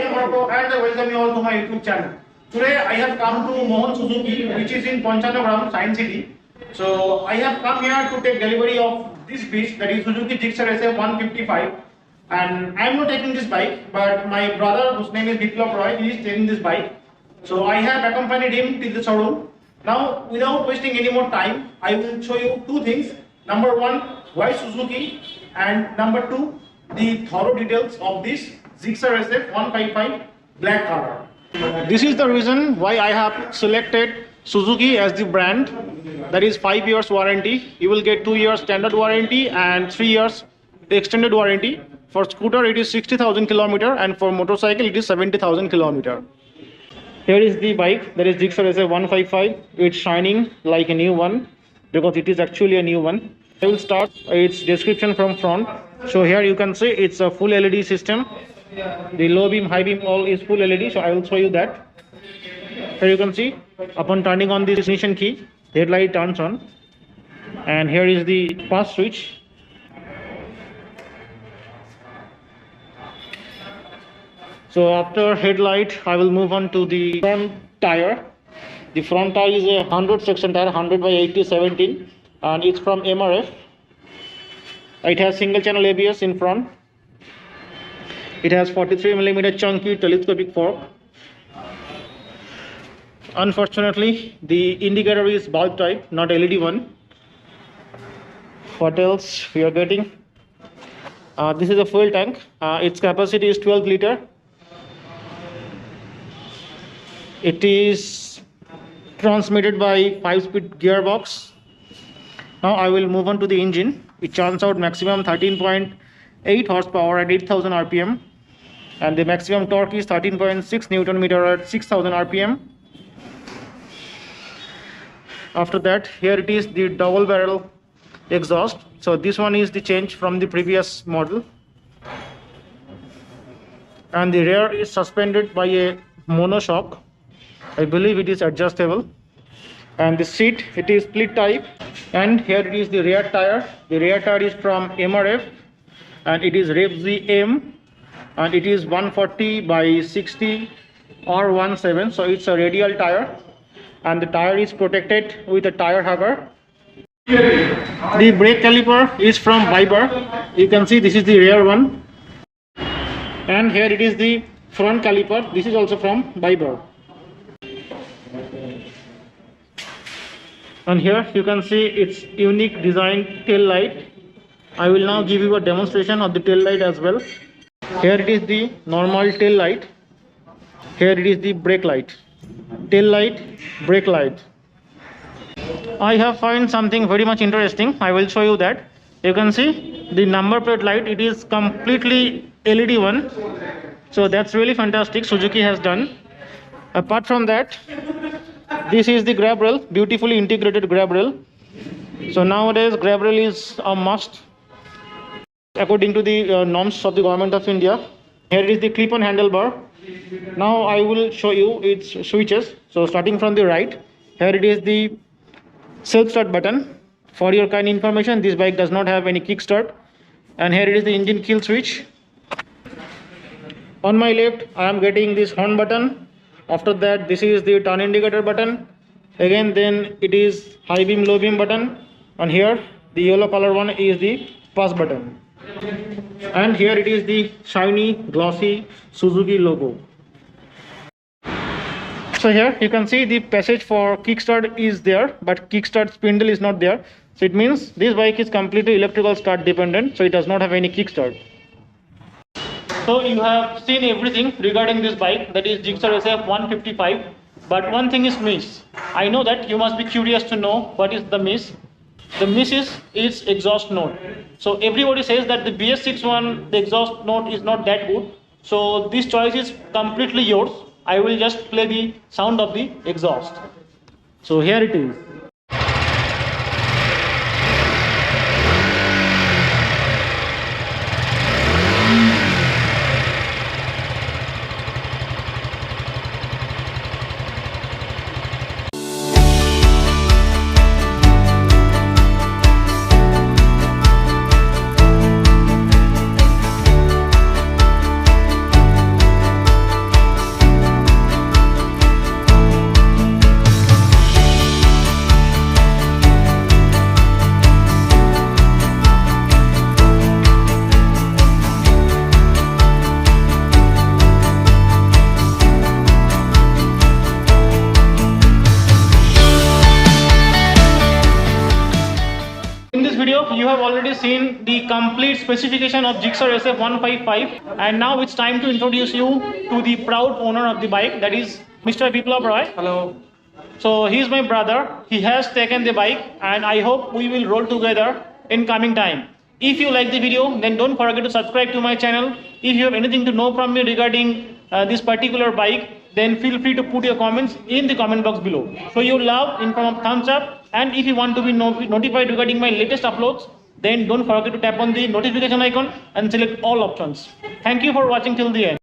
am Marco and I welcome you all to my YouTube channel. Today I have come to Mohan Suzuki, which is in Ponchanagram, Science City. So I have come here to take delivery of this beast, that is Suzuki Gixxer SF 155. And I am not taking this bike, but my brother, whose name is Biplab Roy, he is taking this bike. So I have accompanied him to the showroom. Now, without wasting any more time, I will show you two things. Number one, why Suzuki, and number two, the thorough details of this Gixxer SF 155 black color. This is the reason why I have selected Suzuki as the brand. That is 5 years warranty. You will get 2 years standard warranty and 3 years extended warranty. For scooter it is 60,000 km and for motorcycle it is 70,000 km. Here is the bike, that is Gixxer SF 155. It's shining like a new one because it is actually a new one. I will start its description from front. So here you can see it's a full LED system. The low beam, high beam all is full LED. So I will show you that. Here you can see upon turning on this ignition key, headlight turns on. And here is the pass switch. So after headlight, I will move on to the front tire. The front tire is a 100 section tire, 100 by 80 17, and it's from MRF. It has single channel ABS in front. It has 43mm chunky telescopic fork. Unfortunately, the indicator is bulb type, not LED one. What else we are getting? This is a fuel tank. Its capacity is 12 liter. It is transmitted by 5-speed gearbox. Now I will move on to the engine. It churns out maximum 13.8 horsepower at 8000 rpm, and the maximum torque is 13.6 newton meter at 6000 rpm. After that, here it is the double barrel exhaust. So this one is the change from the previous model, and the rear is suspended by a monoshock. I believe it is adjustable. And the seat, it is split type. And here it is the rear tire. The rear tire is from MRF and it is Rev-Z M, and it is 140 by 60 or 17. So it's a radial tire, and the tire is protected with a tire hugger. The brake caliper is from Biber. You can see this is the rear one, and here it is the front caliper. This is also from Biber. And here you can see its unique design tail light. I will now give you a demonstration of the tail light as well. Here it is the normal tail light. Here it is the brake light. Tail light, brake light. I have found something very much interesting. I will show you that. You can see the number plate light. It is completely LED one. So that's really fantastic. Suzuki has done. Apart from that, this is the grab rail, beautifully integrated grab rail. So nowadays grab rail is a must according to the norms of the Government of India. Here is the clip-on handlebar. Now I will show you its switches. So starting from the right, here it is the self-start button. For your kind information, this bike does not have any kickstart. And here it is the engine kill switch. On my left, I am getting this horn button. After that, this is the turn indicator button. Again, then it is high beam, low beam button. And here, the yellow color one is the pass button. And here it is the shiny, glossy Suzuki logo. So here you can see the passage for kickstart is there, but kickstart spindle is not there. So it means this bike is completely electrical start dependent. So it does not have any kickstart. So you have seen everything regarding this bike, that is Gixxer SF 155. But one thing is miss. I know that you must be curious to know what is the miss. The miss is its exhaust note. So everybody says that the BS6 one, the exhaust note is not that good. So this choice is completely yours. I will just play the sound of the exhaust. So here it is. video, you have already seen the complete specification of Gixxer SF155, and now it's time to introduce you to the proud owner of the bike, that is Mr. Biplab Roy. Hello. So he is my brother. He has taken the bike, and I hope we will roll together in coming time. If you like the video, then don't forget to subscribe to my channel. If you have anything to know from me regarding this particular bike, then feel free to put your comments in the comment box below. Show your love in form of thumbs up, and if you want to be notified regarding my latest uploads, then don't forget to tap on the notification icon and select all options. Thank you for watching till the end.